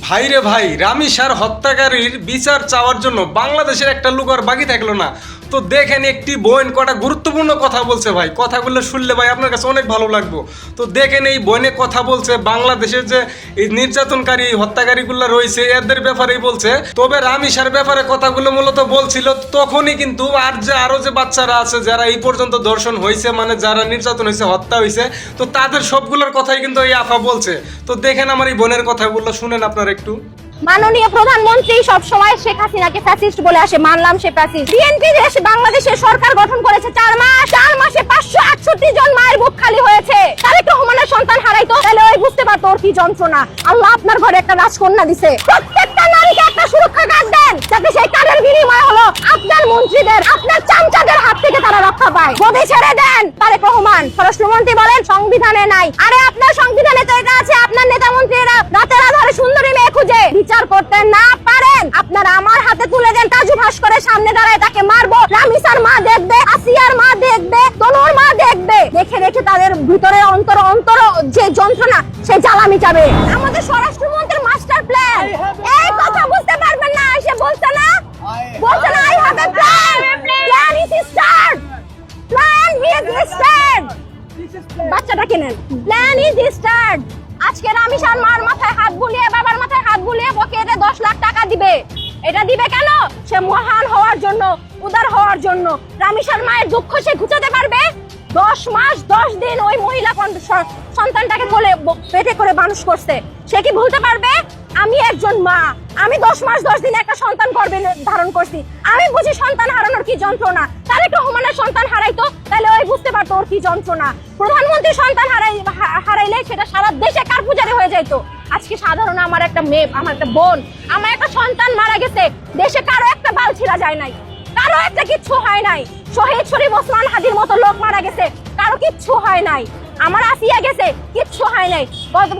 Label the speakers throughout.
Speaker 1: ভাইরে ভাই, রামিসার হত্যাকারীর বিচার চাওয়ার জন্য বাংলাদেশের একটা লোক আর বাকি থাকলো না। তো দেখেন একটি বোন কটা গুরুত্বপূর্ণ কথা বলছে ভাই, কথাগুলো শুনলে ভাই আপনার কাছে অনেক ভালো লাগবে। তো দেখেন এই বোনে কথা বলছে বাংলাদেশের যে এই নির্যাতনকারী হত্যাকারীগুলো রয়েছে এদের ব্যাপারেই বলছে। তবে রামিসার ব্যাপারে কথাগুলো মূলত বলছিল তখনই কিন্তু আরো যে বাচ্চারা আছে যারা এই পর্যন্ত ধর্ষণ হয়েছে, মানে যারা নির্যাতন হয়েছে, হত্যা হয়েছে, তো তাদের সবগুলোর কথাই কিন্তু এই আফা বলছে। তো দেখেন আমার এই বোনের কথাগুলো শুনেন আপনারা একটু।
Speaker 2: মাননীয় প্রধানমন্ত্রী সব সময় শেখ হাসিনাকে ফ্যাসিস্ট বলে আসে, মানলাম সে ফ্যাসিস্ট। বিএনপি বাংলাদেশের সরকার গঠন করেছে 4 মাসে 568 জন মায়ের বুক খালি হয়েছে। তারেক রহমানের সন্তান হারাইতো, তাহলে ওই বুঝতে পারতো ওর কি যন্ত্রণা। আল্লাহ আপনার ঘরে একটা রাজকন্যা দিছে, প্রত্যেকটা নারীকে একটা সুরক্ষা কার্ড দেন, যাতে সেই কার্ডের বিনিময় হলো আপনার মন্ত্রীদের, আপনার চামচাদের হাত থেকে তারা রক্ষা পায়। গদি ছেড়ে দেন তারেক রহমান। স্বরাষ্ট্রমন্ত্রী বলেন সংবিধানে নাই। আরে আপনার সংবিধানে তো এটা আছে, আপনার নেতা মন্ত্রীরা রাতের আধারে সুন্দরী মেয়ে খুঁজে বিচার করতে না পারেন, আপনারা আমার হাতে তুলে দেন। কাজু ভাস্করের সামনে দাঁড়ায় তাকে মারবো, রামিসার মা দেখবে, আসিয়ার মা দেখবে, তনুর মা দেখবে, দেখে দেখে তাদের ভিতরে অন্তর যে যন্ত্রণা সে জ্বালা মিটাবে। আমাদের স্বরাষ্ট্রমন্ত্রীর মাস্টার প্ল্যান, এই কথা বুঝতে পারবেন না, এসে বলছে না I have a plan, plan is start, plan is start. বাচ্চাটা কেনেন, প্ল্যান ইজ স্টার্ট। আজকে রামিসার মার মাথায় হাত বুলিয়ে, বাবার মাথায় হাত বুলিয়ে ওকে 10 লাখ টাকা দিবে। এটা দিবে কেন? সে মহান হওয়ার জন্য, উদার হওয়ার জন্য। রামিসার মায়ের দুঃখ সে ঘুচাতে পারবে। 10 মাস 10 দিন ওই মহিলা সন্তানটাকে কোলে পেটে করে মানুষ করছে, সে কি ভুলতে পারবে? আমি একজন মা, আমি 10 মাস 10 দিন একটা সন্তান গর্ভে ধারণ করছি, আমি বুঝি সন্তান হারানোর কি যন্ত্রণা। তারেক রহমানের সন্তান হারাইতো, তাহলে ওই বুঝতে পারতো ওর কি যন্ত্রণা। প্রধানমন্ত্রী সন্তান হারাইলে সেটা সারা দেশে কারপুজারি হয়ে যাইতো। আজকে সাধারণ আমার একটা মেয়ে, আমার একটা বোন, আমার একটা সন্তান মারা গেছে, দেশে কারো একটা বাল ছিঁড়া যায় নাই, কারো একটা কিচ্ছু হয় নাই। শহীদ শরীফ ওসমান হাদির মতো লোক মারা গেছে, কারো কিচ্ছু হয় নাই। আমার আসিয়া গেছে, কিচ্ছু হয় নাই।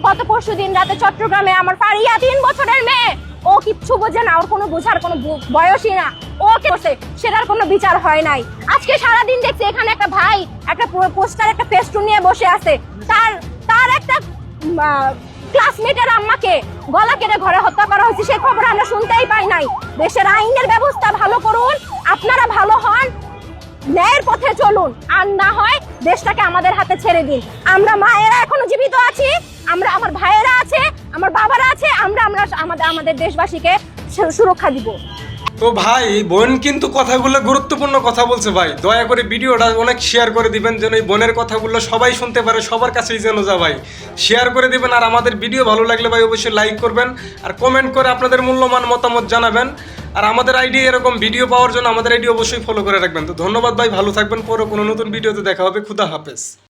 Speaker 2: গত পরশু দিন রাতে চট্টগ্রামে আমার ফারিয়া 3 বছরের মেয়ে, ও কিচ্ছু বোঝে না, ওর কোনো বোঝার কোনো বয়সই না, ও করছে, সেটার কোনো বিচার হয় নাই। আজকে সারাদিন দেখছি এখানে একটা ভাই একটা পোস্টার, একটা ফেস্টুন নিয়ে বসে আছে, তার একটা ক্লাসমেটের আম্মাকে গলা কেটে ঘরে হত্যা করা হয়েছে, সেই খবর আমরা শুনতেই পাই নাই। দেশের আইনের ব্যবস্থা ভালো করুন, আপনারা ভালো হন, ন্যায়ের পথে চলুন, আর না হয় দেশটাকে আমাদের হাতে ছেড়ে দিন। আমরা মায়েরা এখনো জীবিত আছি, আমার ভাইয়েরা আছে, আমার বাবারা আছে, আমরা আমাদের দেশবাসীকে সুরক্ষা দিব।
Speaker 1: তো ভাই বোন কিন্তু কথাগুলো গুরুত্বপূর্ণ কথা বলছে ভাই, দয়া করে ভিডিওটা অনেক শেয়ার করে দিবেন যেন এই বোনের কথাগুলো সবাই শুনতে পারে, সবার কাছেই যেন যা ভাই, শেয়ার করে দিবেন। আর আমাদের ভিডিও ভালো লাগলে ভাই অবশ্যই লাইক করবেন আর কমেন্ট করে আপনাদের মূল্যবান মতামত জানাবেন। আর আমাদের আইডি এরকম ভিডিও পাওয়ার জন্য আমাদের আইডি অবশ্যই ফলো করে রাখবেন। তো ধন্যবাদ ভাই, ভালো থাকবেন, পরে কোনো নতুন ভিডিওতে দেখা হবে। খুদা হাফেজ।